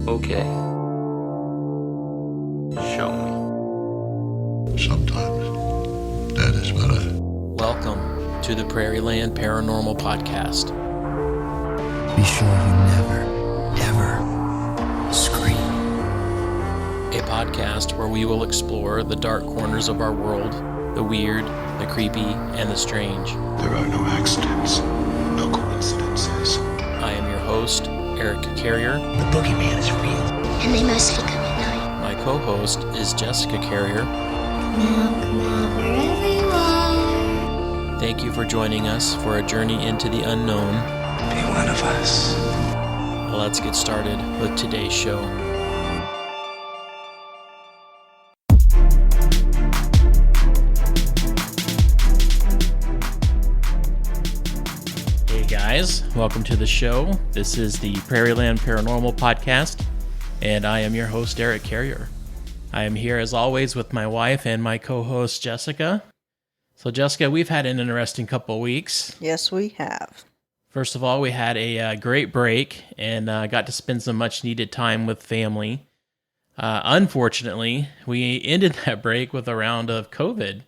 Okay. Show me. Sometimes that is better. Welcome to the Prairie Land Paranormal Podcast. Be sure you never, ever scream. A podcast where we will explore the dark corners of our world, the weird, the creepy, and the strange. There are no accidents, no coincidences. I am your host, Eric Carrier. The boogeyman is real. And they mostly come at night. My co-host is Jessica Carrier. Now come out wherever you are. Thank you for joining us for a journey into the unknown. Be one of us. Let's get started with today's show. Hey guys, welcome to the show. This is the Prairie Land Paranormal Podcast, and I am your host, Eric Carrier. I am here as always with my wife and my co-host, Jessica. So Jessica, we've had an interesting couple of weeks. Yes, we have. First of all, we had a great break and got to spend some much-needed time with family. Unfortunately, we ended that break with a round of COVID,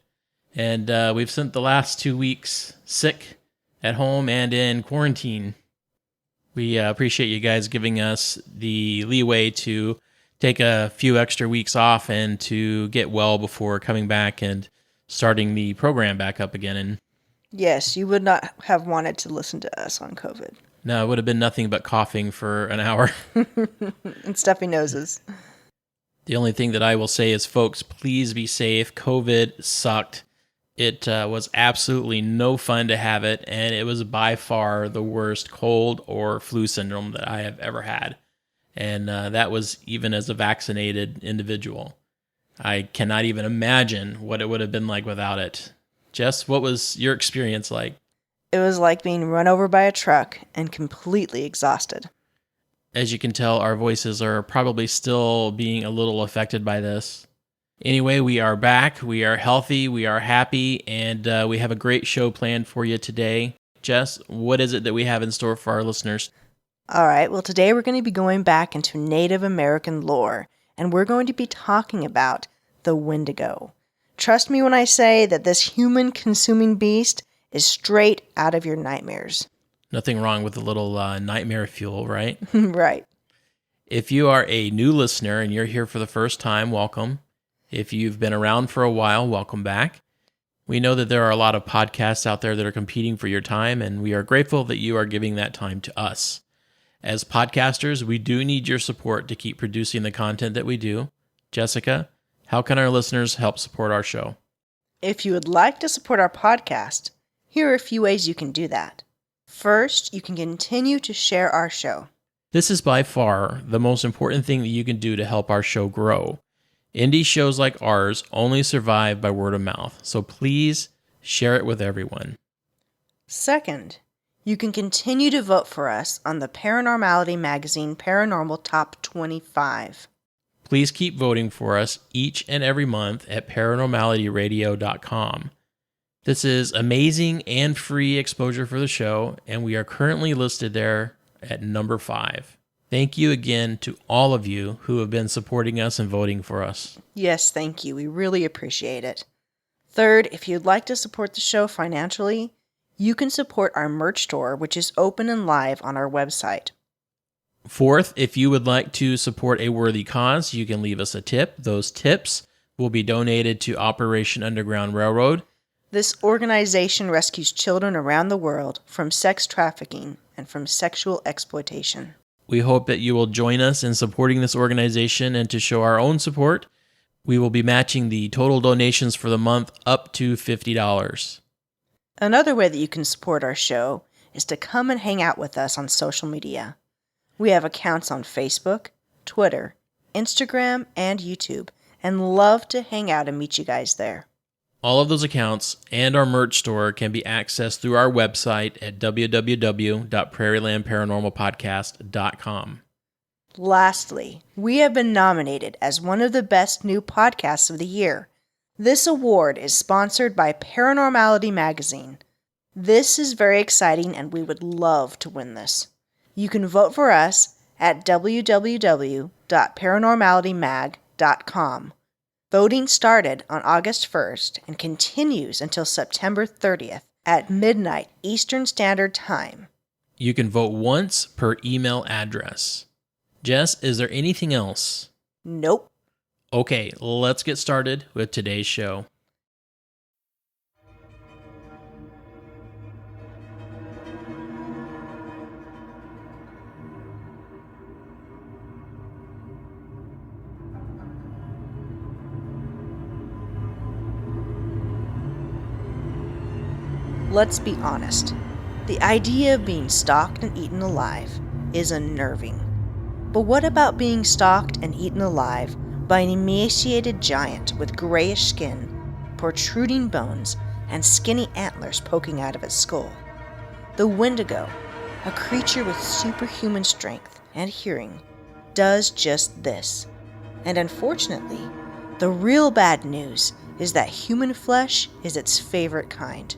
and we've spent the last 2 weeks sick at home and in quarantine. We appreciate you guys giving us the leeway to take a few extra weeks off and to get well before coming back and starting the program back up again. And Yes, you would not have wanted to listen to us on COVID. no, it would have been nothing but coughing for an hour. And stuffy noses. The only thing that I will say is, folks, please be safe. COVID sucked. It was absolutely no fun to have it, and it was by far the worst cold or flu syndrome that I have ever had. And that was even as a vaccinated individual. I cannot even imagine what it would have been like without it. Jess, what was your experience like? It was like being run over by a truck and completely exhausted. As you can tell, our voices are probably still being a little affected by this. Anyway, we are back, we are healthy, we are happy, and we have a great show planned for you today. Jess, what is it that we have in store for our listeners? All right, well, today we're going to be going back into Native American lore, and we're going to be talking about the Wendigo. Trust me when I say that this human-consuming beast is straight out of your nightmares. Nothing wrong with a little nightmare fuel, right? Right. If you are a new listener and you're here for the first time, welcome. If you've been around for a while, welcome back. We know that there are a lot of podcasts out there that are competing for your time, and we are grateful that you are giving that time to us. As podcasters, we do need your support to keep producing the content that we do. Jessica, how can our listeners help support our show? If you would like to support our podcast, here are a few ways you can do that. First, you can continue to share our show. This is by far the most important thing that you can do to help our show grow. Indie shows like ours only survive by word of mouth, so please share it with everyone. Second, you can continue to vote for us on the Paranormality Magazine Paranormal Top 25. Please keep voting for us each and every month at paranormalityradio.com. This is amazing and free exposure for the show, and we are currently listed there at number 5. Thank you again to all of you who have been supporting us and voting for us. Yes, thank you. We really appreciate it. Third, if you'd like to support the show financially, you can support our merch store, which is open and live on our website. Fourth, if you would like to support a worthy cause, you can leave us a tip. Those tips will be donated to Operation Underground Railroad. This organization rescues children around the world from sex trafficking and from sexual exploitation. We hope that you will join us in supporting this organization, and to show our own support, we will be matching the total donations for the month up to $50. Another way that you can support our show is to come and hang out with us on social media. We have accounts on Facebook, Twitter, Instagram, and YouTube, and love to hang out and meet you guys there. All of those accounts and our merch store can be accessed through our website at www.prairielandparanormalpodcast.com. Lastly, we have been nominated as one of the best new podcasts of the year. This award is sponsored by Paranormality Magazine. This is very exciting, and we would love to win this. You can vote for us at www.paranormalitymag.com. Voting started on August 1st and continues until September 30th at midnight Eastern Standard Time. You can vote once per email address. Jess, is there anything else? Nope. Okay, let's get started with today's show. Let's be honest. The idea of being stalked and eaten alive is unnerving. But what about being stalked and eaten alive by an emaciated giant with grayish skin, protruding bones, and skinny antlers poking out of its skull? The Wendigo, a creature with superhuman strength and hearing, does just this. And unfortunately, the real bad news is that human flesh is its favorite kind.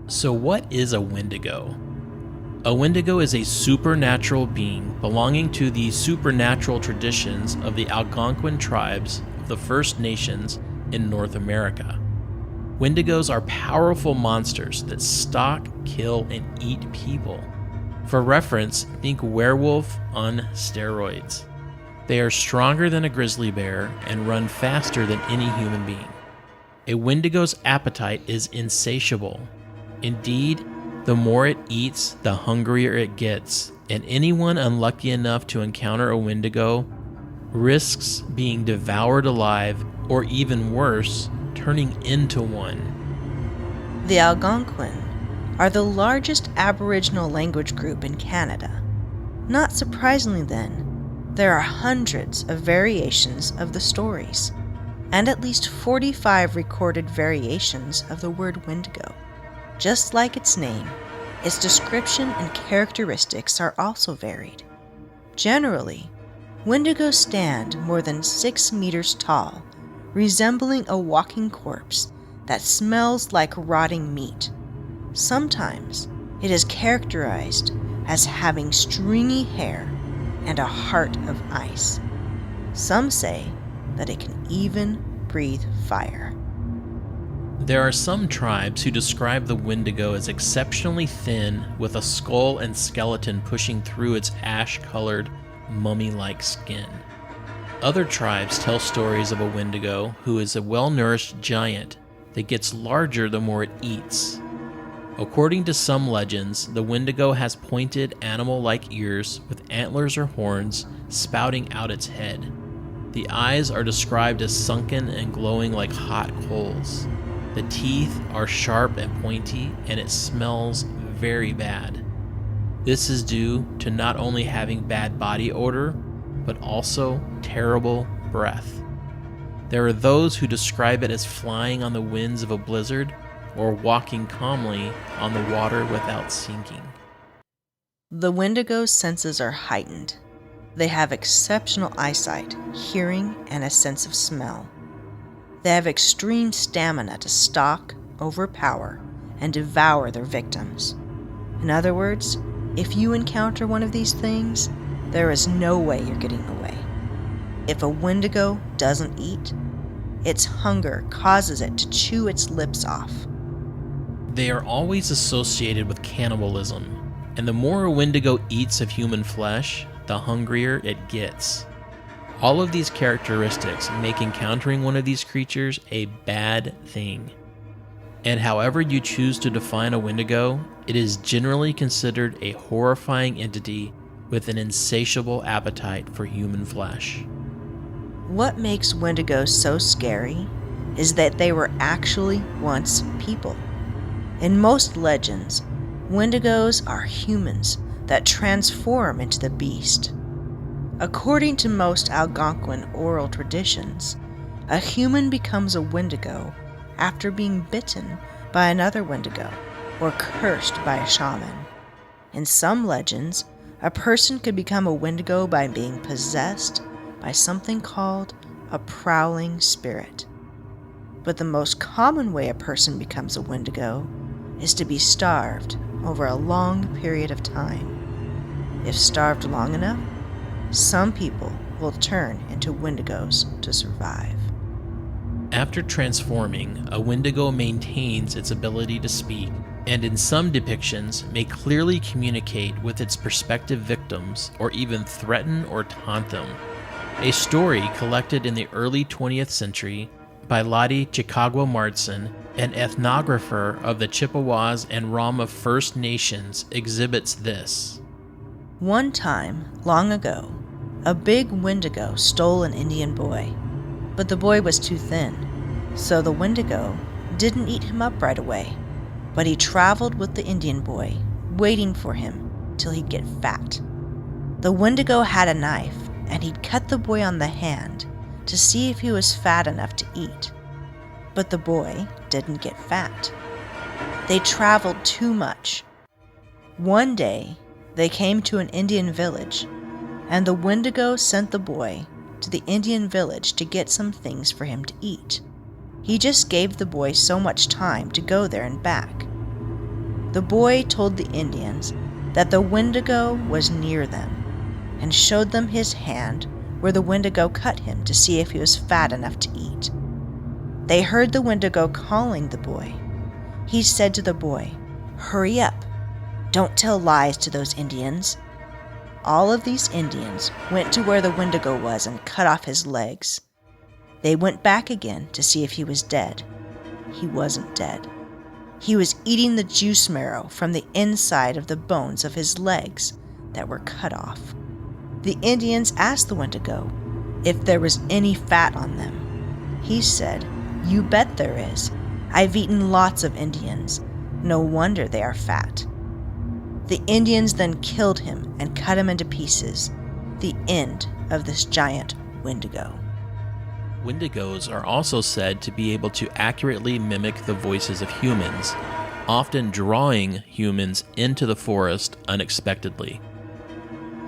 So what is a Wendigo? A Wendigo is a supernatural being belonging to the supernatural traditions of the Algoquuin tribes of the First Nations in North America. Wendigos are powerful monsters that stalk, kill, and eat people. For reference, think werewolf on steroids. They are stronger than a grizzly bear and run faster than any human being. A Wendigo's appetite is insatiable. Indeed, the more it eats, the hungrier it gets, and anyone unlucky enough to encounter a Wendigo risks being devoured alive, or even worse, turning into one. The Algonquin are the largest Aboriginal language group in Canada. Not surprisingly then, there are hundreds of variations of the stories, and at least 45 recorded variations of the word Wendigo. Just like its name, its description and characteristics are also varied. Generally, Wendigos stand more than 6 meters tall, resembling a walking corpse that smells like rotting meat. Sometimes it is characterized as having stringy hair and a heart of ice. Some say that it can even breathe fire. There are some tribes who describe the Wendigo as exceptionally thin, with a skull and skeleton pushing through its ash-colored, mummy-like skin. Other tribes tell stories of a Wendigo who is a well-nourished giant that gets larger the more it eats. According to some legends, the Wendigo has pointed animal-like ears with antlers or horns spouting out its head. The eyes are described as sunken and glowing like hot coals. The teeth are sharp and pointy, and it smells very bad. This is due to not only having bad body odor, but also terrible breath. There are those who describe it as flying on the winds of a blizzard or walking calmly on the water without sinking. The Wendigo's senses are heightened. They have exceptional eyesight, hearing, and a sense of smell. They have extreme stamina to stalk, overpower, and devour their victims. In other words, if you encounter one of these things, there is no way you're getting away. If a Wendigo doesn't eat, its hunger causes it to chew its lips off. They are always associated with cannibalism, and the more a Wendigo eats of human flesh, the hungrier it gets. All of these characteristics make encountering one of these creatures a bad thing. And however you choose to define a Wendigo, it is generally considered a horrifying entity with an insatiable appetite for human flesh. What makes Wendigos so scary is that they were actually once people. In most legends, Wendigos are humans that transform into the beast. According to most Algonquin oral traditions, a human becomes a Wendigo after being bitten by another Wendigo or cursed by a shaman. In some legends, a person could become a Wendigo by being possessed by something called a prowling spirit. But the most common way a person becomes a Wendigo is to be starved over a long period of time. If starved long enough, some people will turn into Wendigos to survive. After transforming, a Wendigo maintains its ability to speak, and in some depictions may clearly communicate with its prospective victims or even threaten or taunt them. A story collected in the early 20th century by Lottie Chicago Martson, an ethnographer of the Chippewas and Rama First Nations, exhibits this. One time, long ago, a big Wendigo stole an Indian boy, but the boy was too thin, so the Wendigo didn't eat him up right away, but he traveled with the Indian boy, waiting for him till he'd get fat. The Wendigo had a knife, and he'd cut the boy on the hand to see if he was fat enough to eat. But the boy didn't get fat. They traveled too much. One day, they came to an Indian village, and the Wendigo sent the boy to the Indian village to get some things for him to eat. He just gave the boy so much time to go there and back. The boy told the Indians that the Wendigo was near them, and showed them his hand where the Wendigo cut him to see if he was fat enough to eat. They heard the Wendigo calling the boy. He said to the boy, "Hurry up. Don't tell lies to those Indians." All of these Indians went to where the Wendigo was and cut off his legs. They went back again to see if he was dead. He wasn't dead. He was eating the juice marrow from the inside of the bones of his legs that were cut off. The Indians asked the Wendigo if there was any fat on them. He said, "You bet there is. I've eaten lots of Indians. No wonder they are fat." The Indians then killed him and cut him into pieces. The end of this giant Wendigo. Wendigos are also said to be able to accurately mimic the voices of humans, often drawing humans into the forest unexpectedly.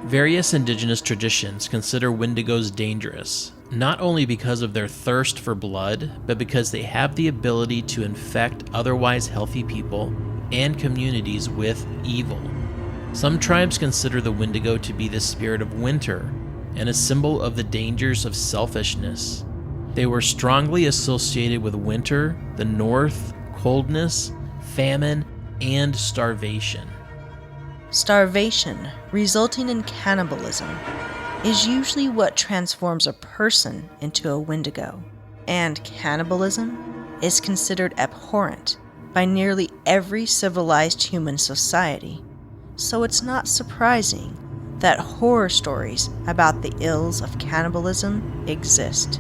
Various indigenous traditions consider Wendigos dangerous, not only because of their thirst for blood, but because they have the ability to infect otherwise healthy people and communities with evil. Some tribes consider the Wendigo to be the spirit of winter and a symbol of the dangers of selfishness. They were strongly associated with winter, the north, coldness, famine, and starvation. Starvation, resulting in cannibalism, is usually what transforms a person into a Wendigo, and cannibalism is considered abhorrent by nearly every civilized human society, so it's not surprising that horror stories about the ills of cannibalism exist.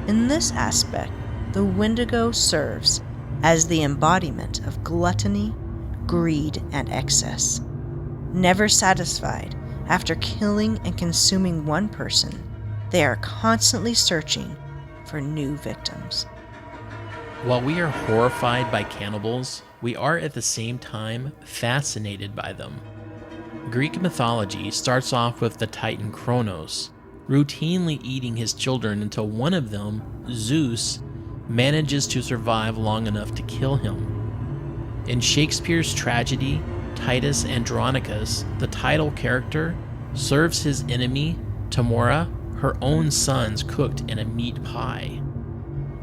In this aspect, the Wendigo serves as the embodiment of gluttony, greed, and excess. Never satisfied after killing and consuming one person, they are constantly searching for new victims. While we are horrified by cannibals, we are at the same time fascinated by them. Greek mythology starts off with the Titan Kronos, routinely eating his children until one of them, Zeus, manages to survive long enough to kill him. In Shakespeare's tragedy, Titus Andronicus, the title character, serves his enemy, Tamora, her own sons cooked in a meat pie.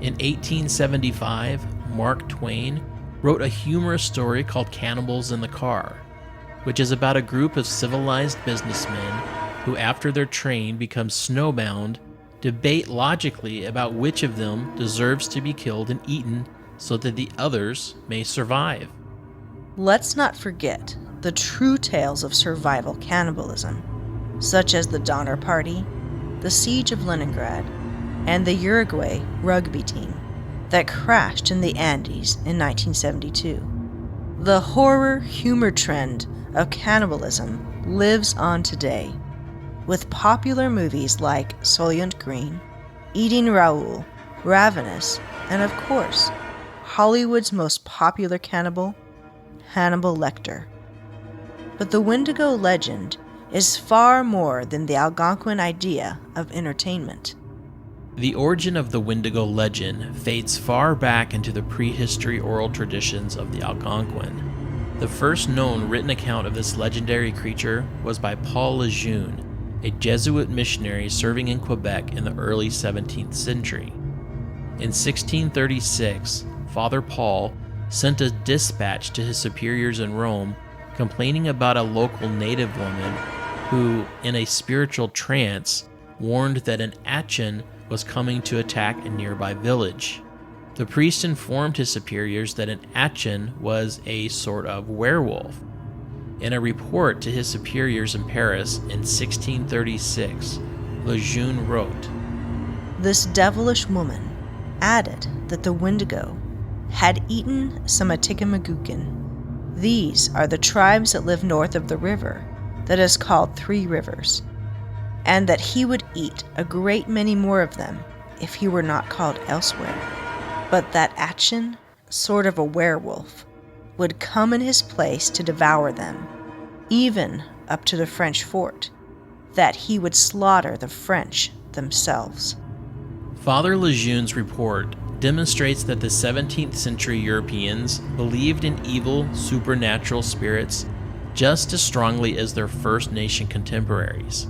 In 1875, Mark Twain wrote a humorous story called Cannibals in the Car, which is about a group of civilized businessmen who, after their train becomes snowbound, debate logically about which of them deserves to be killed and eaten so that the others may survive. Let's not forget the true tales of survival cannibalism, such as the Donner Party, the Siege of Leningrad, and the Uruguay rugby team that crashed in the Andes in 1972. The horror humor trend of cannibalism lives on today, with popular movies like Soylent Green, Eating Raoul, Ravenous, and of course, Hollywood's most popular cannibal, Hannibal Lecter. But the Wendigo legend is far more than the Algoquuin idea of entertainment. The origin of the Wendigo legend fades far back into the prehistory oral traditions of the Algonquin. The first known written account of this legendary creature was by Paul Lejeune, a Jesuit missionary serving in Quebec in the early 17th century. In 1636, Father Paul sent a dispatch to his superiors in Rome complaining about a local native woman who, in a spiritual trance, warned that an Achin was coming to attack a nearby village. The priest informed his superiors that an Achin was a sort of werewolf. In a report to his superiors in Paris in 1636, Lejeune wrote, "This devilish woman added that the Wendigo had eaten some Atikamekw. These are the tribes that live north of the river that is called Three Rivers, and that he would eat a great many more of them if he were not called elsewhere. But that Achin, sort of a werewolf, would come in his place to devour them, even up to the French fort, that he would slaughter the French themselves." Father Lejeune's report demonstrates that the 17th century Europeans believed in evil supernatural spirits just as strongly as their First Nation contemporaries.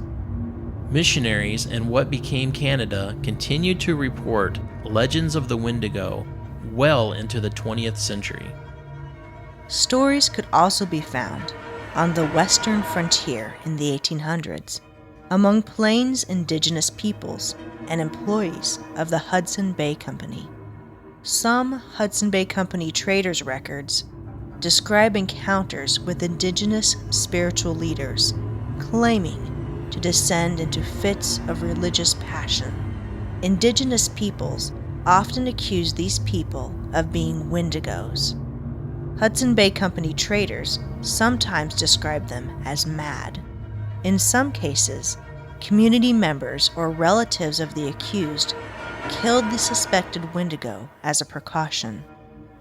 Missionaries in what became Canada continued to report legends of the Wendigo well into the 20th century. Stories could also be found on the western frontier in the 1800s among Plains indigenous peoples and employees of the Hudson Bay Company. Some Hudson Bay Company traders' records describe encounters with indigenous spiritual leaders claiming to descend into fits of religious passion. Indigenous peoples often accuse these people of being Wendigos. Hudson Bay Company traders sometimes describe them as mad. In some cases, community members or relatives of the accused killed the suspected Wendigo as a precaution.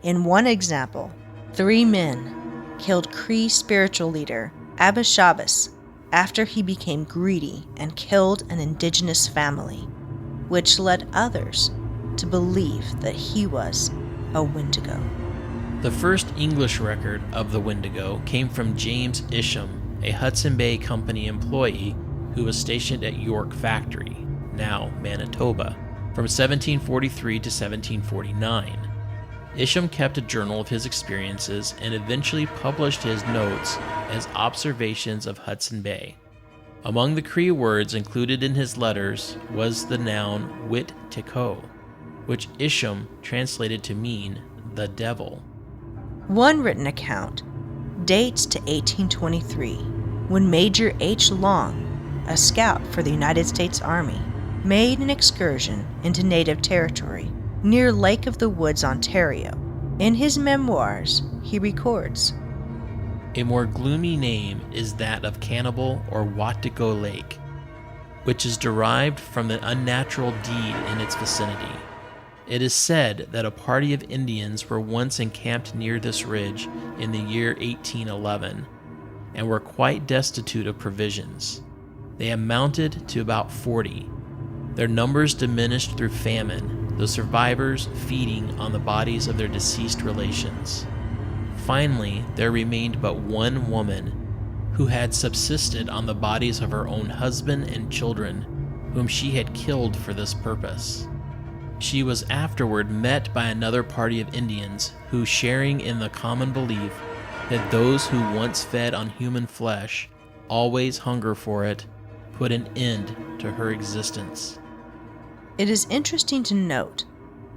In one example, 3 men killed Cree spiritual leader Abishabas after he became greedy and killed an indigenous family, which led others to believe that he was a Wendigo. The first English record of the Wendigo came from James Isham, a Hudson Bay Company employee who was stationed at York Factory, now Manitoba, from 1743 to 1749. Isham kept a journal of his experiences and eventually published his notes as observations of Hudson Bay. Among the Cree words included in his letters was the noun wit tiko, which Isham translated to mean the devil. One written account dates to 1823, when Major H. Long, a scout for the United States Army, made an excursion into Native territory near Lake of the Woods, Ontario. In his memoirs, he records, A more gloomy name is that of Cannibal or Wendigo Lake, which is derived from the unnatural deed in its vicinity. It is said that a party of Indians were once encamped near this ridge in the year 1811 and were quite destitute of provisions. They amounted to about 40. Their numbers diminished through famine, the survivors feeding on the bodies of their deceased relations. Finally, there remained but one woman who had subsisted on the bodies of her own husband and children, whom she had killed for this purpose. She was afterward met by another party of Indians who, sharing in the common belief that those who once fed on human flesh always hunger for it, put an end to her existence. It is interesting to note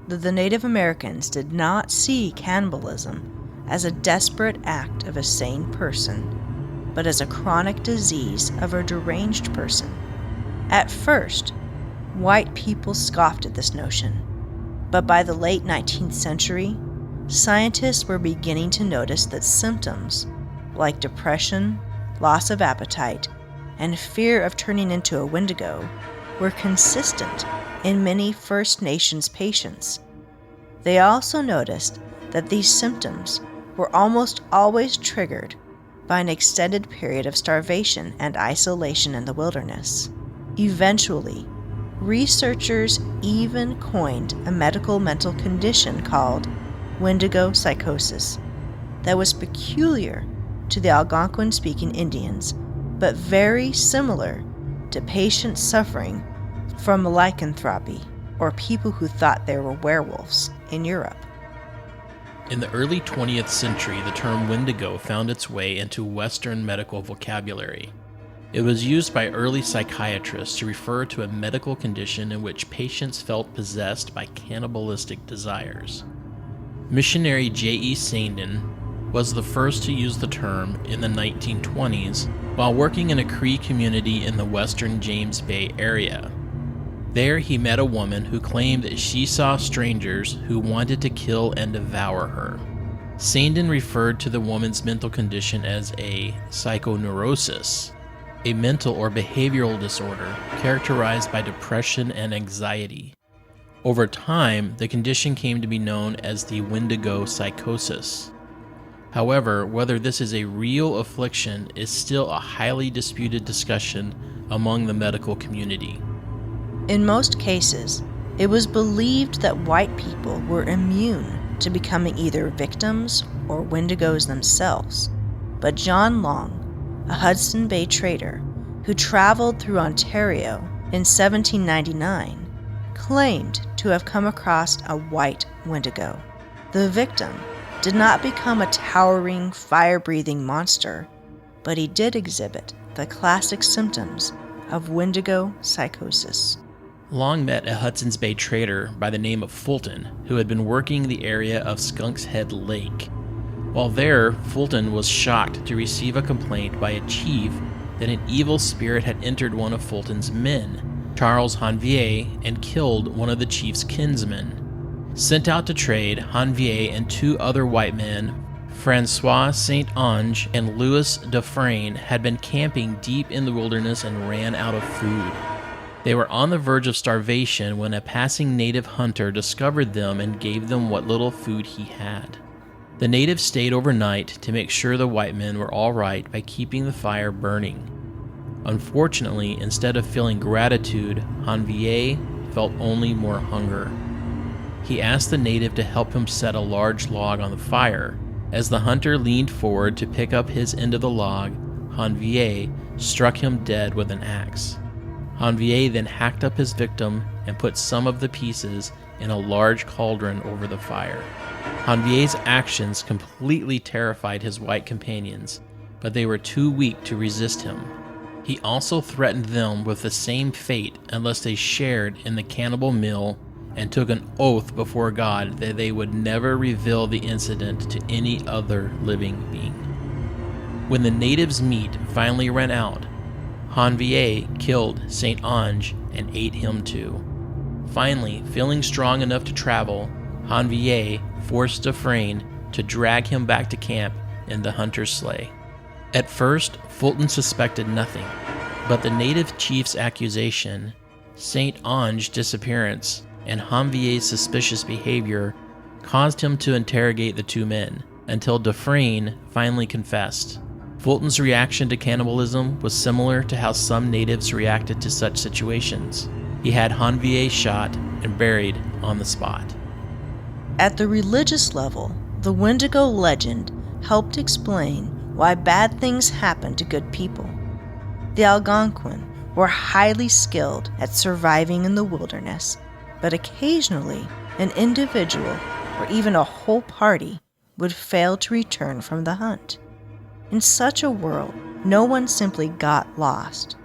that the Native Americans did not see cannibalism as a desperate act of a sane person, but as a chronic disease of a deranged person. At first, white people scoffed at this notion, but by the late 19th century, scientists were beginning to notice that symptoms like depression, loss of appetite, and fear of turning into a Wendigo were consistent in many First Nations patients. They also noticed that these symptoms were almost always triggered by an extended period of starvation and isolation in the wilderness. Eventually, researchers even coined a medical mental condition called Wendigo psychosis that was peculiar to the Algonquin-speaking Indians, but very similar to patients suffering from lycanthropy, or people who thought they were werewolves, in Europe. In the early 20th century, the term Wendigo found its way into Western medical vocabulary. It was used by early psychiatrists to refer to a medical condition in which patients felt possessed by cannibalistic desires. Missionary J.E. Sandin was the first to use the term in the 1920s while working in a Cree community in the western James Bay area. There he met a woman who claimed that she saw strangers who wanted to kill and devour her. Sandin referred to the woman's mental condition as a psychoneurosis, a mental or behavioral disorder characterized by depression and anxiety. Over time, the condition came to be known as the Wendigo psychosis. However, whether this is a real affliction is still a highly disputed discussion among the medical community. In most cases, it was believed that white people were immune to becoming either victims or Wendigos themselves. But John Long, a Hudson Bay trader who traveled through Ontario in 1799, claimed to have come across a white Wendigo. The victim did not become a towering, fire-breathing monster, but he did exhibit the classic symptoms of Wendigo psychosis. Long met a Hudson's Bay trader by the name of Fulton, who had been working the area of Skunk's Head Lake. While there, Fulton was shocked to receive a complaint by a chief that an evil spirit had entered one of Fulton's men, Charles Hanvier, and killed one of the chief's kinsmen. Sent out to trade, Hanvier and two other white men, Francois Saint-Onge and Louis Dufresne, had been camping deep in the wilderness and ran out of food. They were on the verge of starvation when a passing native hunter discovered them and gave them what little food he had. The natives stayed overnight to make sure the white men were all right by keeping the fire burning. Unfortunately, instead of feeling gratitude, Hanvier felt only more hunger. He asked the native to help him set a large log on the fire. As the hunter leaned forward to pick up his end of the log, Hanvier struck him dead with an axe. Hanvier then hacked up his victim and put some of the pieces in a large cauldron over the fire. Hanvier's actions completely terrified his white companions, but they were too weak to resist him. He also threatened them with the same fate unless they shared in the cannibal meal and took an oath before God that they would never reveal the incident to any other living being. When the natives' meat finally ran out, Hanvier killed Saint-Onge and ate him too. Finally, feeling strong enough to travel, Hanvier forced Dufresne to drag him back to camp in the hunter's sleigh. At first, Fulton suspected nothing, but the native chief's accusation, Saint-Onge's disappearance, and Hanvier's suspicious behavior caused him to interrogate the two men, until Dufresne finally confessed. Fulton's reaction to cannibalism was similar to how some natives reacted to such situations. He had Hanvier shot and buried on the spot. At the religious level, the Wendigo legend helped explain why bad things happen to good people. The Algonquin were highly skilled at surviving in the wilderness, but occasionally an individual or even a whole party would fail to return from the hunt. In such a world, no one simply got lost.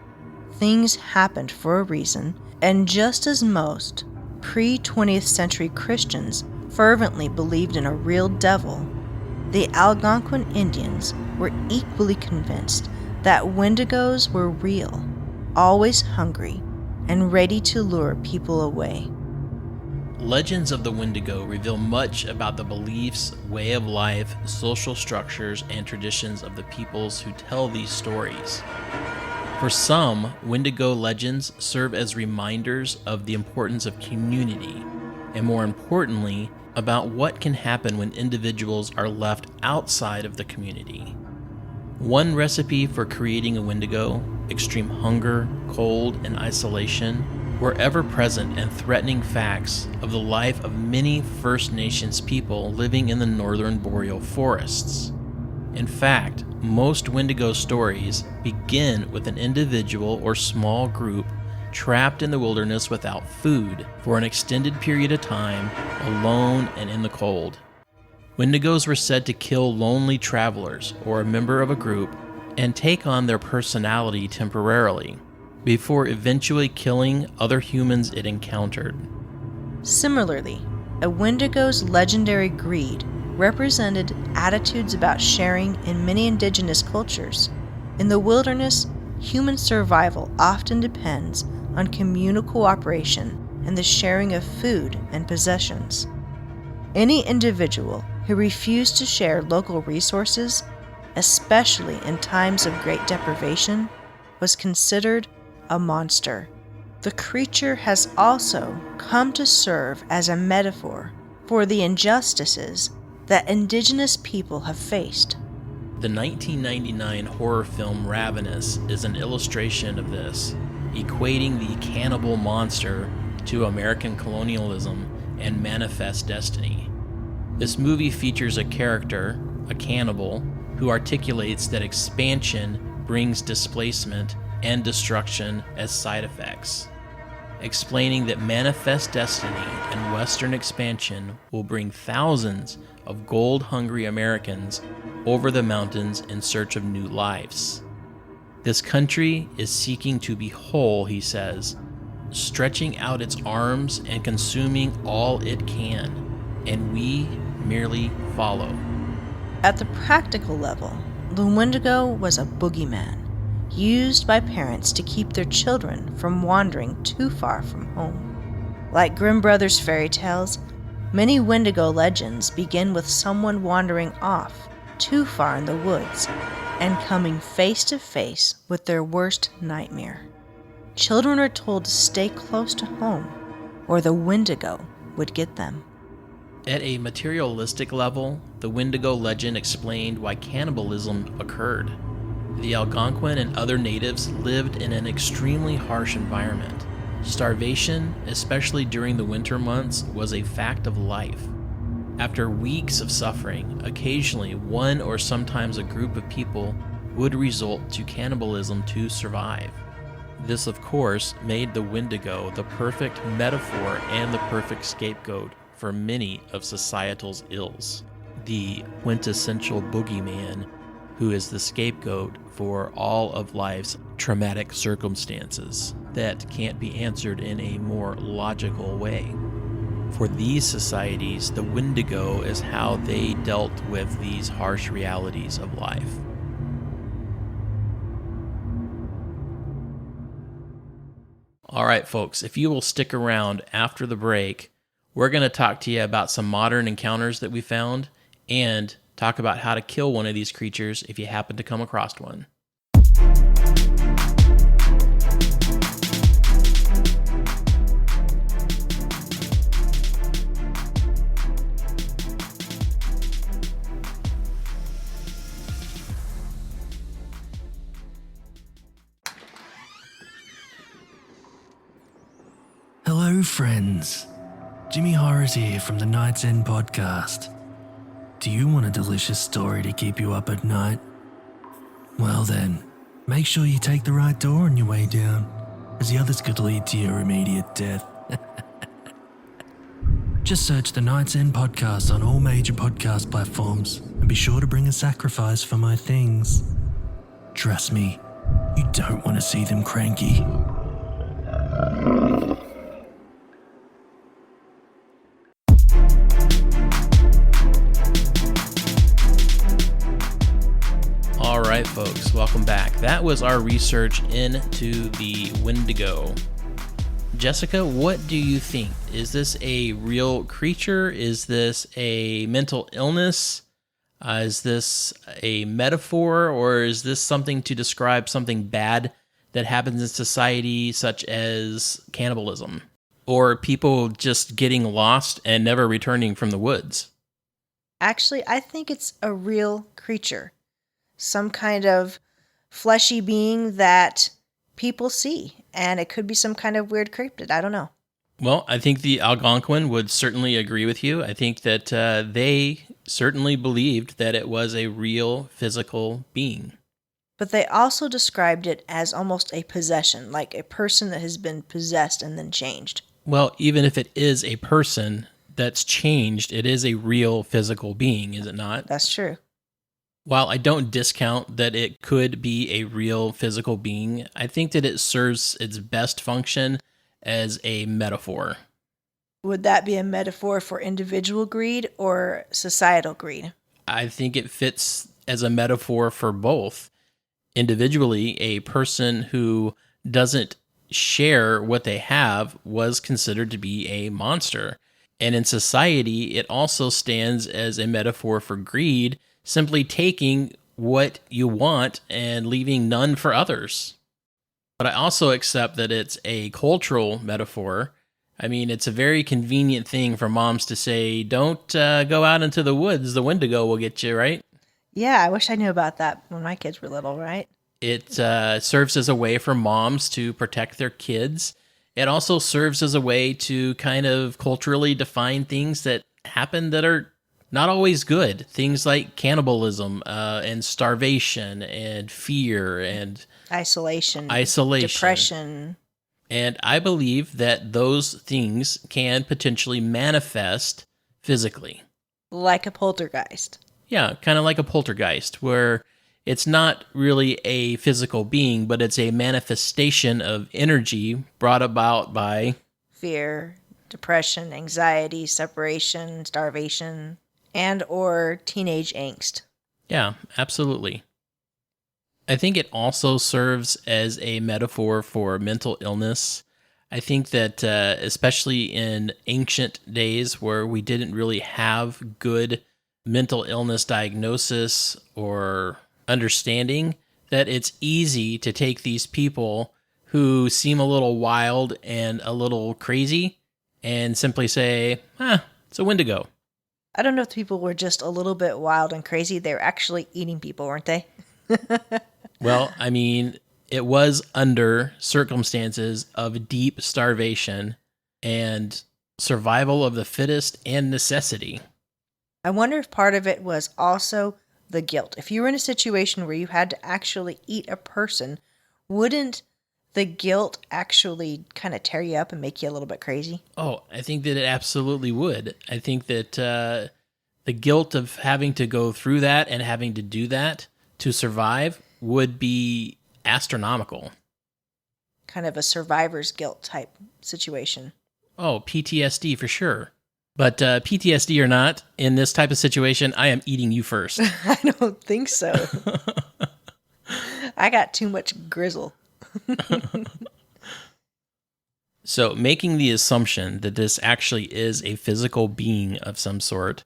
Things happened for a reason, and just as most pre-20th century Christians fervently believed in a real devil, the Algonquin Indians were equally convinced that Wendigos were real, always hungry, and ready to lure people away. Legends of the Wendigo reveal much about the beliefs, way of life, social structures, and traditions of the peoples who tell these stories. For some, Wendigo legends serve as reminders of the importance of community, and more importantly, about what can happen when individuals are left outside of the community. One recipe for creating a Wendigo, extreme hunger, cold, and isolation, were ever-present and threatening facts of the life of many First Nations people living in the northern boreal forests. In fact, most Wendigo stories begin with an individual or small group trapped in the wilderness without food for an extended period of time, alone and in the cold. Wendigos were said to kill lonely travelers or a member of a group and take on their personality temporarily, before eventually killing other humans it encountered. Similarly, a Wendigo's legendary greed represented attitudes about sharing in many indigenous cultures. In the wilderness, human survival often depends on communal cooperation and the sharing of food and possessions. Any individual who refused to share local resources, especially in times of great deprivation, was considered a monster. The creature has also come to serve as a metaphor for the injustices that indigenous people have faced. The 1999 horror film Ravenous is an illustration of this, equating the cannibal monster to American colonialism and manifest destiny. This movie features a character, a cannibal, who articulates that expansion brings displacement and destruction as side effects, explaining that manifest destiny and Western expansion will bring thousands of gold-hungry Americans over the mountains in search of new lives. This country is seeking to be whole, he says, stretching out its arms and consuming all it can, and we merely follow. At the practical level, the Wendigo was a boogeyman, used by parents to keep their children from wandering too far from home. Like Grimm Brothers fairy tales, many Wendigo legends begin with someone wandering off too far in the woods and coming face to face with their worst nightmare. Children are told to stay close to home, or the Wendigo would get them. At a materialistic level, the Wendigo legend explained why cannibalism occurred. The Algonquin and other natives lived in an extremely harsh environment. Starvation, especially during the winter months, was a fact of life. After weeks of suffering, occasionally one or sometimes a group of people would resort to cannibalism to survive. This, of course, made the Wendigo the perfect metaphor and the perfect scapegoat for many of societal's ills. The quintessential boogeyman who is the scapegoat for all of life's traumatic circumstances that can't be answered in a more logical way. For these societies, the Wendigo is how they dealt with these harsh realities of life. All right, folks, if you will stick around after the break, we're going to talk to you about some modern encounters that we found and talk about how to kill one of these creatures if you happen to come across one. Hello, friends. Jimmy Horrors here from the Night's End podcast. Do you want a delicious story to keep you up at night? Well then, make sure you take the right door on your way down, as the others could lead to your immediate death. Just search the Night's End podcast on all major podcast platforms and be sure to bring a sacrifice for my things. Trust me, you don't want to see them cranky. All right, folks, welcome back. That was our research into the Wendigo. Jessica, what do you think? Is this a real creature? Is this a mental illness? Is this a metaphor, or is this something to describe something bad that happens in society, such as cannibalism, or people just getting lost and never returning from the woods? Actually, I think it's a real creature. Some kind of fleshy being that people see, and it could be some kind of weird cryptid. I don't know. Well, I think the Algonquin would certainly agree with you. I think that they certainly believed that it was a real physical being. But they also described it as almost a possession, like a person that has been possessed and then changed. Well, even if it is a person that's changed, it is a real physical being, is it not? That's true. While I don't discount that it could be a real physical being, I think that it serves its best function as a metaphor. Would that be a metaphor for individual greed or societal greed? I think it fits as a metaphor for both. Individually, a person who doesn't share what they have was considered to be a monster. And in society, it also stands as a metaphor for greed, simply taking what you want and leaving none for others. But I also accept that it's a cultural metaphor. I mean, it's a very convenient thing for moms to say, don't go out into the woods, the Wendigo will get you, right? Yeah, I wish I knew about that when my kids were little, right? It serves as a way for moms to protect their kids. It also serves as a way to kind of culturally define things that happen that are not always good. Things like cannibalism and starvation and fear and Isolation. isolation. Depression. And I believe that those things can potentially manifest physically. Like a poltergeist. Yeah, kind of like a poltergeist, where it's not really a physical being, but it's a manifestation of energy brought about by Fear, depression, anxiety, separation, starvation, and or teenage angst. Yeah, absolutely. I think it also serves as a metaphor for mental illness. I think that especially in ancient days where we didn't really have good mental illness diagnosis or understanding, that it's easy to take these people who seem a little wild and a little crazy and simply say, it's a Wendigo. I don't know if people were just a little bit wild and crazy. They were actually eating people, weren't they? Well, I mean, it was under circumstances of deep starvation and survival of the fittest and necessity. I wonder if part of it was also the guilt. If you were in a situation where you had to actually eat a person, wouldn't the guilt actually kind of tear you up and make you a little bit crazy? Oh, I think that it absolutely would. I think that the guilt of having to go through that and having to do that to survive would be astronomical. Kind of a survivor's guilt type situation. Oh, PTSD for sure. But PTSD or not, in this type of situation, I am eating you first. I don't think so. I got too much grizzle. So making the assumption that this actually is a physical being of some sort,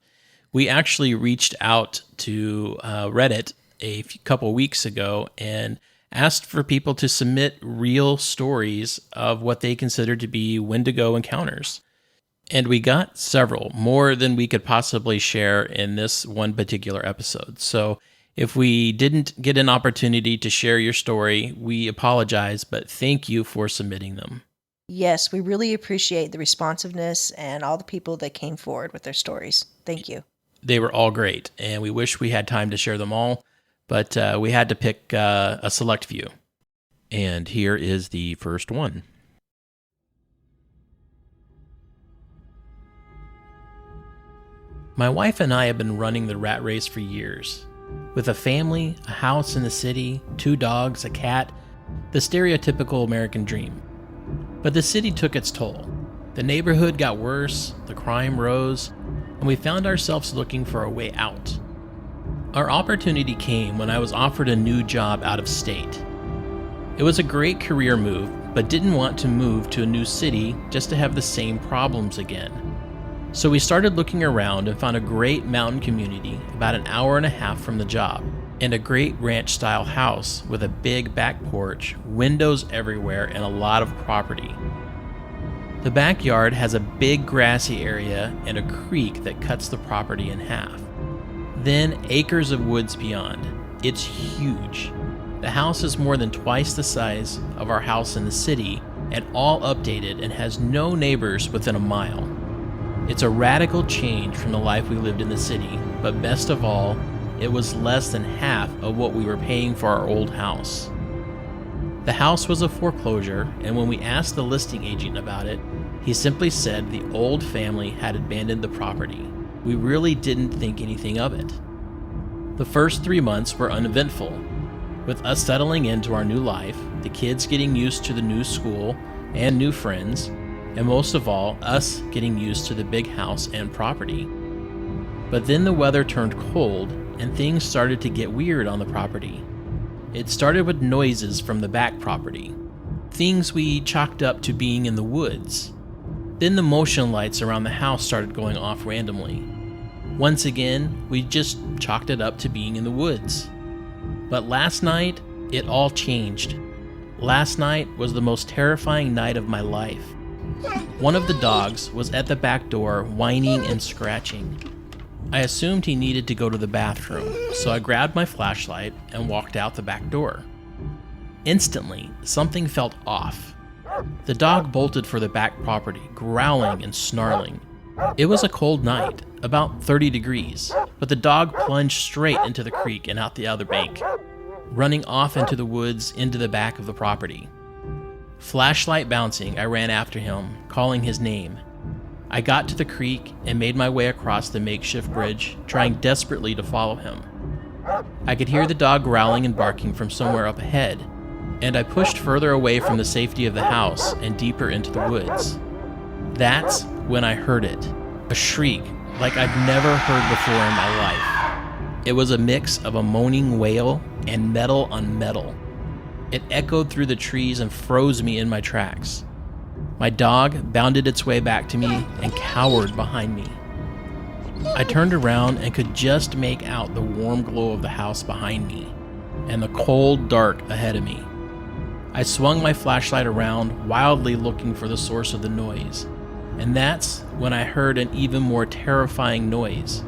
we actually reached out to Reddit a couple weeks ago and asked for people to submit real stories of what they considered to be Wendigo encounters. And we got several, more than we could possibly share in this one particular episode. So if we didn't get an opportunity to share your story, we apologize, but thank you for submitting them. Yes, we really appreciate the responsiveness and all the people that came forward with their stories. Thank you. They were all great, and we wish we had time to share them all, but we had to pick a select few. And here is the first one. My wife and I have been running the rat race for years. With a family, a house in the city, 2 dogs, a cat, the stereotypical American dream. But the city took its toll. The neighborhood got worse, the crime rose, and we found ourselves looking for a way out. Our opportunity came when I was offered a new job out of state. It was a great career move, but didn't want to move to a new city just to have the same problems again. So we started looking around and found a great mountain community about an hour and a half from the job, and a great ranch-style house with a big back porch, windows everywhere, and a lot of property. The backyard has a big grassy area and a creek that cuts the property in half. Then acres of woods beyond. It's huge. The house is more than twice the size of our house in the city and all updated and has no neighbors within a mile. It's a radical change from the life we lived in the city, but best of all, it was less than half of what we were paying for our old house. The house was a foreclosure, and when we asked the listing agent about it, he simply said the old family had abandoned the property. We really didn't think anything of it. The first 3 months were uneventful, with us settling into our new life, the kids getting used to the new school and new friends, and most of all, us getting used to the big house and property. But then the weather turned cold, and things started to get weird on the property. It started with noises from the back property, things we chalked up to being in the woods. Then the motion lights around the house started going off randomly. Once again, we just chalked it up to being in the woods. But last night, it all changed. Last night was the most terrifying night of my life. One of the dogs was at the back door whining and scratching. I assumed he needed to go to the bathroom, so I grabbed my flashlight and walked out the back door. Instantly, something felt off. The dog bolted for the back property, growling and snarling. It was a cold night, about 30 degrees, but the dog plunged straight into the creek and out the other bank, running off into the woods into the back of the property. Flashlight bouncing, I ran after him, calling his name. I got to the creek and made my way across the makeshift bridge, trying desperately to follow him. I could hear the dog growling and barking from somewhere up ahead, and I pushed further away from the safety of the house and deeper into the woods. That's when I heard it, a shriek like I'd never heard before in my life. It was a mix of a moaning wail and metal on metal. It echoed through the trees and froze me in my tracks. My dog bounded its way back to me and cowered behind me. I turned around and could just make out the warm glow of the house behind me and the cold dark ahead of me. I swung my flashlight around, wildly looking for the source of the noise, and that's when I heard an even more terrifying noise.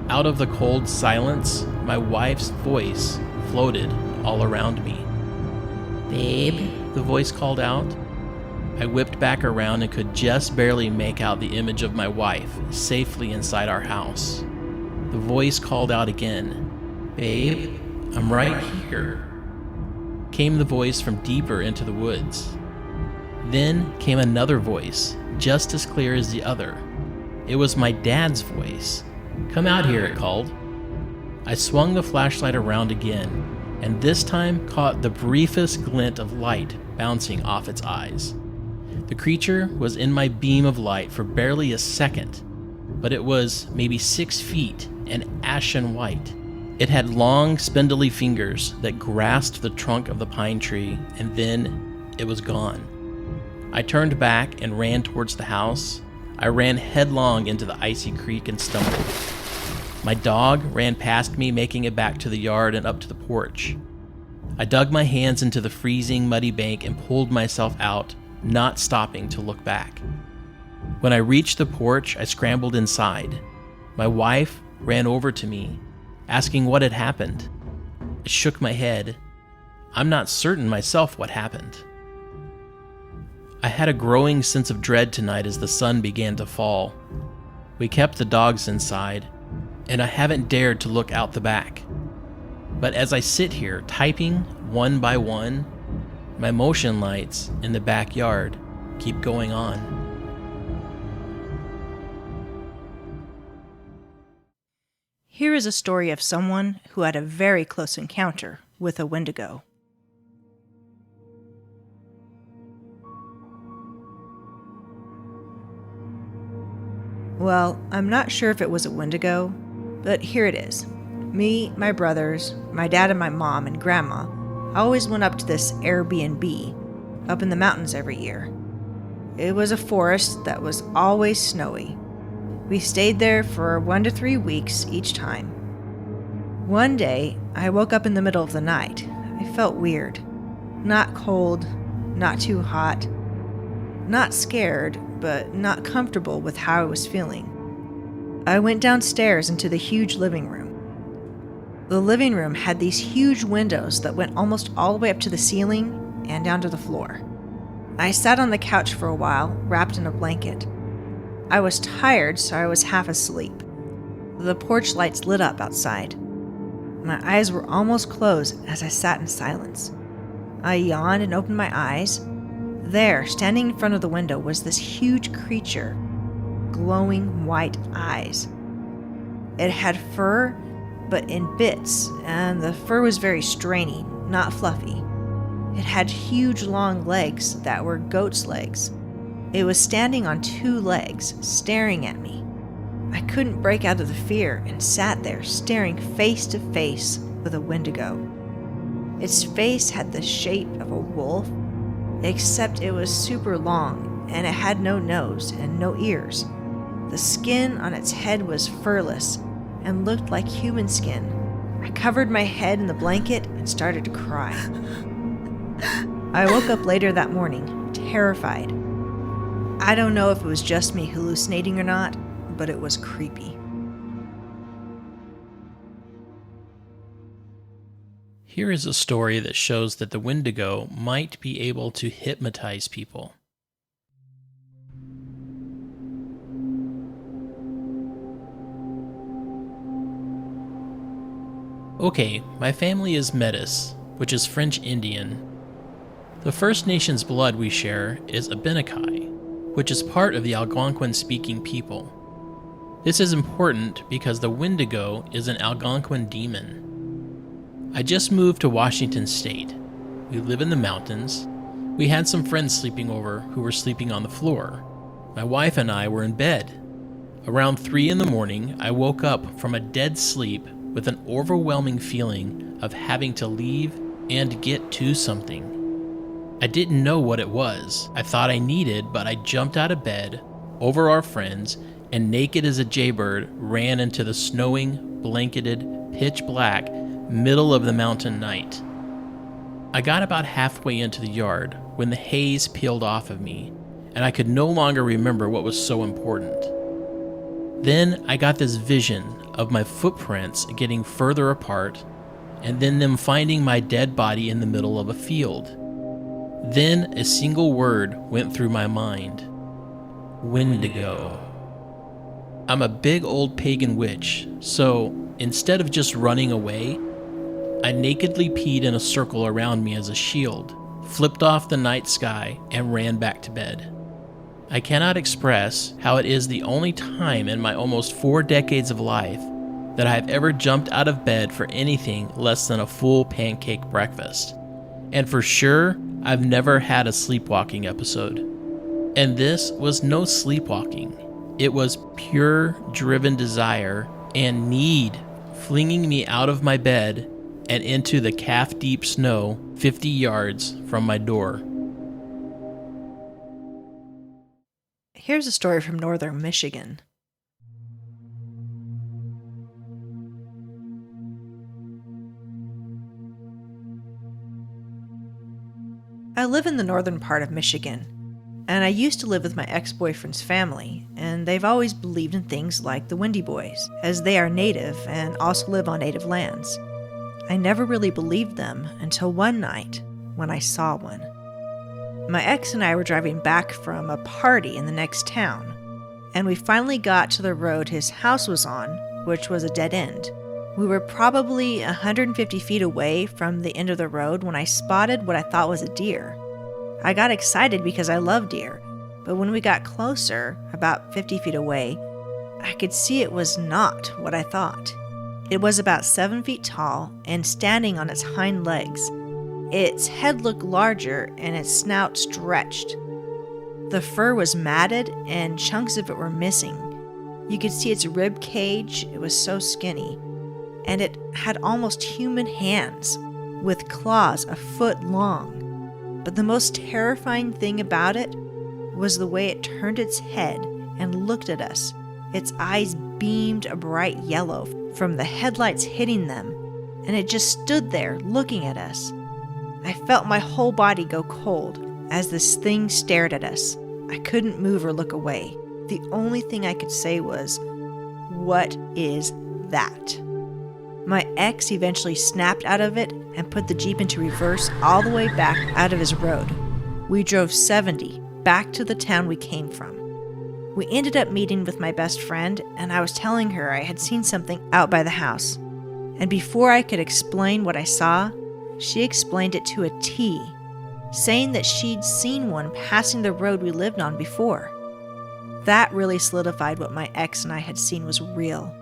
Out of the cold silence, my wife's voice floated all around me. "Babe," the voice called out. I whipped back around and could just barely make out the image of my wife safely inside our house. The voice called out again. "Babe, I'm right here," came the voice from deeper into the woods. Then came another voice, just as clear as the other. It was my dad's voice. "Come out here," it called. I swung the flashlight around again, and this time caught the briefest glint of light bouncing off its eyes. The creature was in my beam of light for barely a second, but it was maybe 6 feet and ashen white. It had long, spindly fingers that grasped the trunk of the pine tree, and then it was gone. I turned back and ran towards the house. I ran headlong into the icy creek and stumbled. My dog ran past me, making it back to the yard and up to the porch. I dug my hands into the freezing, muddy bank and pulled myself out, not stopping to look back. When I reached the porch, I scrambled inside. My wife ran over to me, asking what had happened. I shook my head. I'm not certain myself what happened. I had a growing sense of dread tonight as the sun began to fall. We kept the dogs inside, and I haven't dared to look out the back. But as I sit here typing one by one, my motion lights in the backyard keep going on. Here is a story of someone who had a very close encounter with a Wendigo. Well, I'm not sure if it was a Wendigo, but here it is. Me, my brothers, my dad and my mom and grandma always went up to this Airbnb up in the mountains every year. It was a forest that was always snowy. We stayed there for 1 to 3 weeks each time. One day, I woke up in the middle of the night. I felt weird. Not cold, not too hot, not scared, but not comfortable with how I was feeling. I went downstairs into the huge living room. The living room had these huge windows that went almost all the way up to the ceiling and down to the floor. I sat on the couch for a while, wrapped in a blanket. I was tired, so I was half asleep. The porch lights lit up outside. My eyes were almost closed as I sat in silence. I yawned and opened my eyes. There, standing in front of the window, was this huge creature, glowing white eyes. It had fur, but in bits, and the fur was very strainy, not fluffy. It had huge long legs that were goat's legs. It was standing on 2 legs, staring at me. I couldn't break out of the fear and sat there staring face to face with a Wendigo. Its face had the shape of a wolf, except it was super long and it had no nose and no ears. The skin on its head was furless and looked like human skin. I covered my head in the blanket and started to cry. I woke up later that morning, terrified. I don't know if it was just me hallucinating or not, but it was creepy. Here is a story that shows that the Wendigo might be able to hypnotize people. Okay, my family is Metis, which is French Indian. The First Nations blood we share is Abenaki, which is part of the Algonquin-speaking people. This is important because the Wendigo is an Algonquin demon. I just moved to Washington State. We live in the mountains. We had some friends sleeping over who were sleeping on the floor. My wife and I were in bed. Around 3 in the morning, I woke up from a dead sleep with an overwhelming feeling of having to leave and get to something. I didn't know what it was. I thought I needed, but I jumped out of bed, over our friends, and naked as a jaybird ran into the snowing, blanketed, pitch black middle of the mountain night. I got about halfway into the yard when the haze peeled off of me, and I could no longer remember what was so important. Then I got this vision of my footprints getting further apart, and then them finding my dead body in the middle of a field. Then a single word went through my mind: Wendigo. I'm a big old pagan witch, so instead of just running away, I nakedly peed in a circle around me as a shield, flipped off the night sky, and ran back to bed. I cannot express how it is the only time in my almost 4 decades of life that I have ever jumped out of bed for anything less than a full pancake breakfast. And for sure, I've never had a sleepwalking episode. And this was no sleepwalking. It was pure driven desire and need flinging me out of my bed and into the calf-deep snow 50 yards from my door. Here's a story from northern Michigan. I live in the northern part of Michigan, and I used to live with my ex-boyfriend's family, and they've always believed in things like the Wendy Boys, as they are native and also live on native lands. I never really believed them until one night when I saw one. My ex and I were driving back from a party in the next town, and we finally got to the road his house was on, which was a dead end. We were probably 150 feet away from the end of the road when I spotted what I thought was a deer. I got excited because I love deer, but when we got closer, about 50 feet away, I could see it was not what I thought. It was about 7 feet tall and standing on its hind legs. Its head looked larger and its snout stretched. The fur was matted and chunks of it were missing. You could see its rib cage, it was so skinny. And it had almost human hands, with claws a foot long. But the most terrifying thing about it was the way it turned its head and looked at us. Its eyes beamed a bright yellow from the headlights hitting them, and it just stood there looking at us. I felt my whole body go cold as this thing stared at us. I couldn't move or look away. The only thing I could say was, "What is that?" My ex eventually snapped out of it and put the Jeep into reverse all the way back out of his road. we drove 70 back to the town we came from. We ended up meeting with my best friend, and I was telling her I had seen something out by the house. And before I could explain what I saw, she explained it to a T, saying that she'd seen one passing the road we lived on before. That really solidified what my ex and I had seen was real.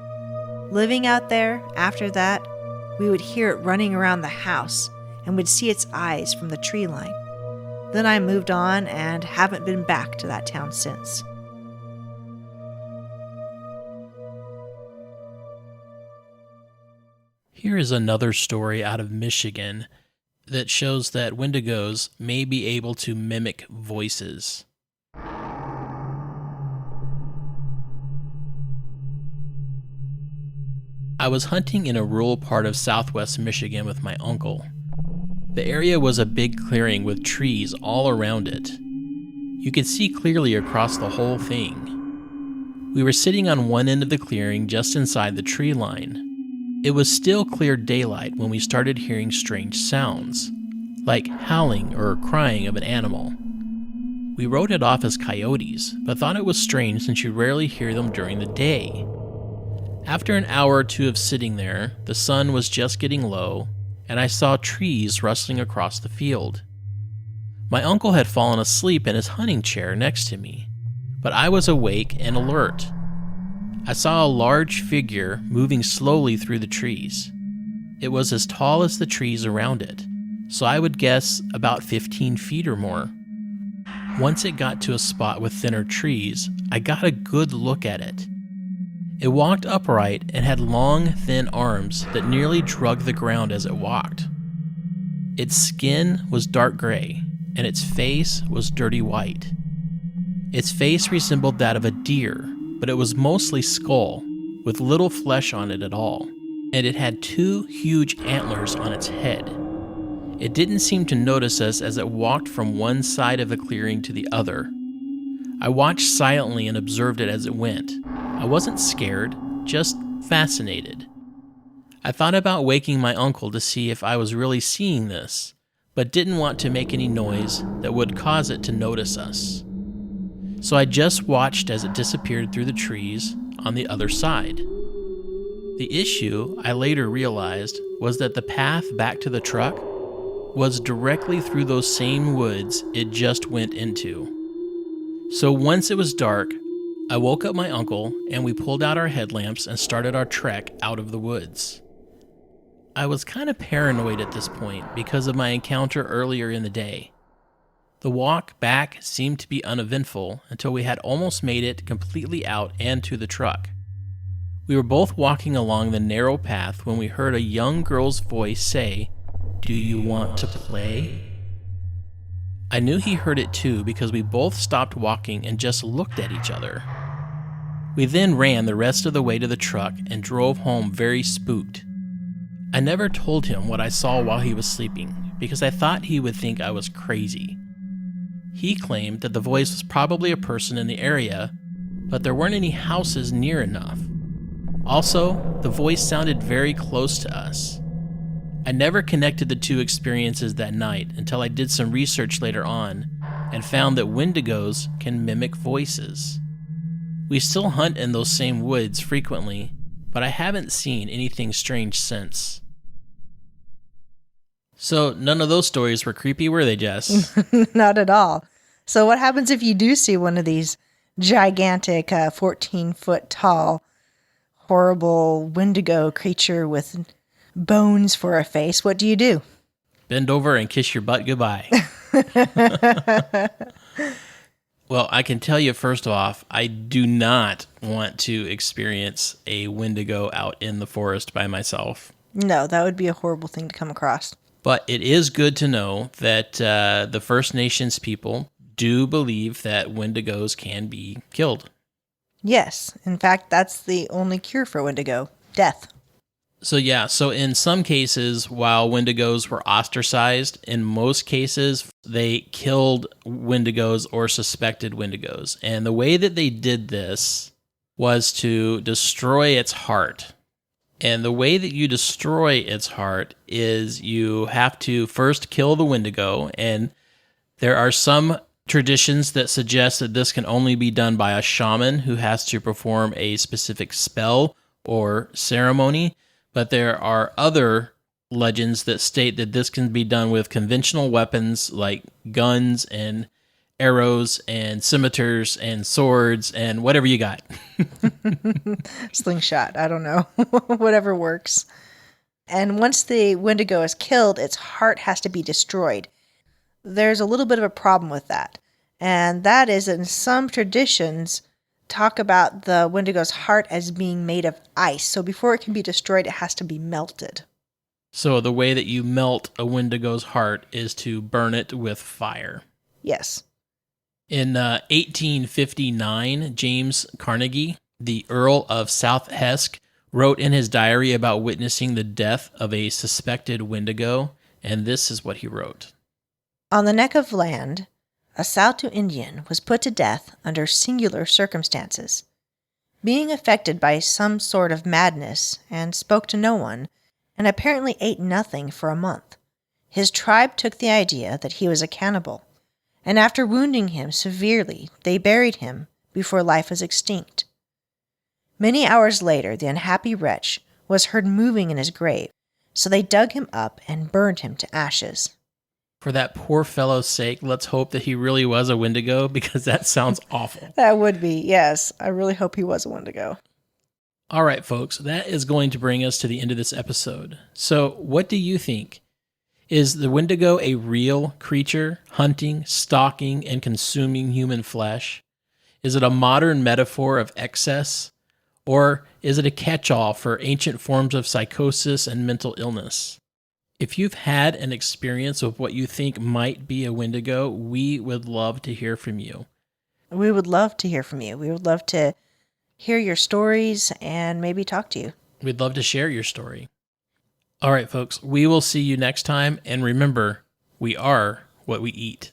Living out there, after that, we would hear it running around the house and would see its eyes from the tree line. Then I moved on and haven't been back to that town since. Here is another story out of Michigan that shows that Wendigos may be able to mimic voices. I was hunting in a rural part of southwest Michigan with my uncle. The area was a big clearing with trees all around it. You could see clearly across the whole thing. We were sitting on one end of the clearing just inside the tree line. It was still clear daylight when we started hearing strange sounds, like howling or crying of an animal. We wrote it off as coyotes, but thought it was strange since you rarely hear them during the day. After an hour or two of sitting there, the sun was just getting low, and I saw trees rustling across the field. My uncle had fallen asleep in his hunting chair next to me, but I was awake and alert. I saw a large figure moving slowly through the trees. It was as tall as the trees around it, so I would guess about 15 feet or more. Once it got to a spot with thinner trees, I got a good look at it. It walked upright and had long, thin arms that nearly drug the ground as it walked. Its skin was dark gray, and its face was dirty white. Its face resembled that of a deer, but it was mostly skull, with little flesh on it at all, and it had 2 huge antlers on its head. It didn't seem to notice us as it walked from one side of the clearing to the other. I watched silently and observed it as it went. I wasn't scared, just fascinated. I thought about waking my uncle to see if I was really seeing this, but didn't want to make any noise that would cause it to notice us. So I just watched as it disappeared through the trees on the other side. The issue, I later realized, was that the path back to the truck was directly through those same woods it just went into. So once it was dark, I woke up my uncle and we pulled out our headlamps and started our trek out of the woods. I was kind of paranoid at this point because of my encounter earlier in the day. The walk back seemed to be uneventful until we had almost made it completely out and to the truck. We were both walking along the narrow path when we heard a young girl's voice say, "Do you want to play?" I knew he heard it too because we both stopped walking and just looked at each other. We then ran the rest of the way to the truck and drove home very spooked. I never told him what I saw while he was sleeping because I thought he would think I was crazy. He claimed that the voice was probably a person in the area, but there weren't any houses near enough. Also, the voice sounded very close to us. I never connected the two experiences that night until I did some research later on and found that Wendigos can mimic voices. We still hunt in those same woods frequently, but I haven't seen anything strange since. So none of those stories were creepy, were they, Jess? Not at all. So what happens if you do see one of these gigantic 14-foot tall, horrible Wendigo creature with bones for a face? What do you do? Bend over and kiss your butt goodbye. Well, I can tell you first off, I do not want to experience a Wendigo out in the forest by myself. No, that would be a horrible thing to come across. But it is good to know that the First Nations people do believe that Wendigos can be killed. Yes. In fact, that's the only cure for Wendigo. Death. So in some cases, while Wendigos were ostracized, in most cases, they killed Wendigos or suspected Wendigos. And the way that they did this was to destroy its heart. And the way that you destroy its heart is you have to first kill the Wendigo, and There are some traditions that suggest that this can only be done by a shaman who has to perform a specific spell or ceremony, but there are other legends that state that this can be done with conventional weapons like guns and arrows and scimitars and swords and whatever you got. Slingshot, I don't know. Whatever works. And once the Wendigo is killed, its heart has to be destroyed. There's a little bit of a problem with that. And that is, in some traditions, talk about the Wendigo's heart as being made of ice. So before it can be destroyed, it has to be melted. So the way that you melt a Wendigo's heart is to burn it with fire. Yes. In 1859, James Carnegie, the Earl of South Hesk, wrote in his diary about witnessing the death of a suspected Wendigo, and this is what he wrote. On the neck of land, a Saulteaux Indian was put to death under singular circumstances. Being affected by some sort of madness, and spoke to no one, and apparently ate nothing for a month, his tribe took the idea that he was a cannibal, and after wounding him severely, they buried him before life was extinct. Many hours later, the unhappy wretch was heard moving in his grave, so they dug him up and burned him to ashes. For that poor fellow's sake, let's hope that he really was a Wendigo, because that sounds awful. That would be, yes. I really hope he was a Wendigo. All right, folks, that is going to bring us to the end of this episode. So, what do you think? Is the Wendigo a real creature, hunting, stalking, and consuming human flesh? Is it a modern metaphor of excess? Or is it a catch-all for ancient forms of psychosis and mental illness? If you've had an experience of what you think might be a Wendigo, we would love to hear from you. We would love to hear from you. We would love to hear your stories and maybe talk to you. We'd love to share your story. All right, folks, we will see you next time. And remember, we are what we eat.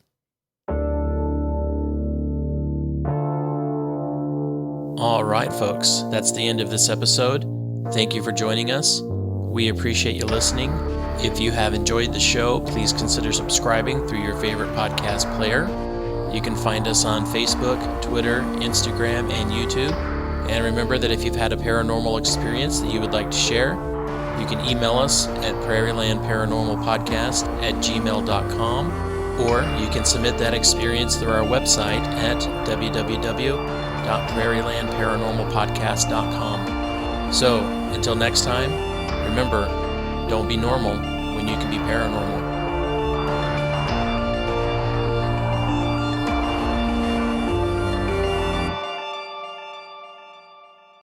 All right, folks, that's the end of this episode. Thank you for joining us. We appreciate you listening. If you have enjoyed the show, please consider subscribing through your favorite podcast player. You can find us on Facebook, Twitter, Instagram, and YouTube. And remember that if you've had a paranormal experience that you would like to share, you can email us at prairielandparanormalpodcast@gmail.com, or you can submit that experience through our website at www.prairielandparanormalpodcast.com. So, until next time, remember, don't be normal when you can be paranormal.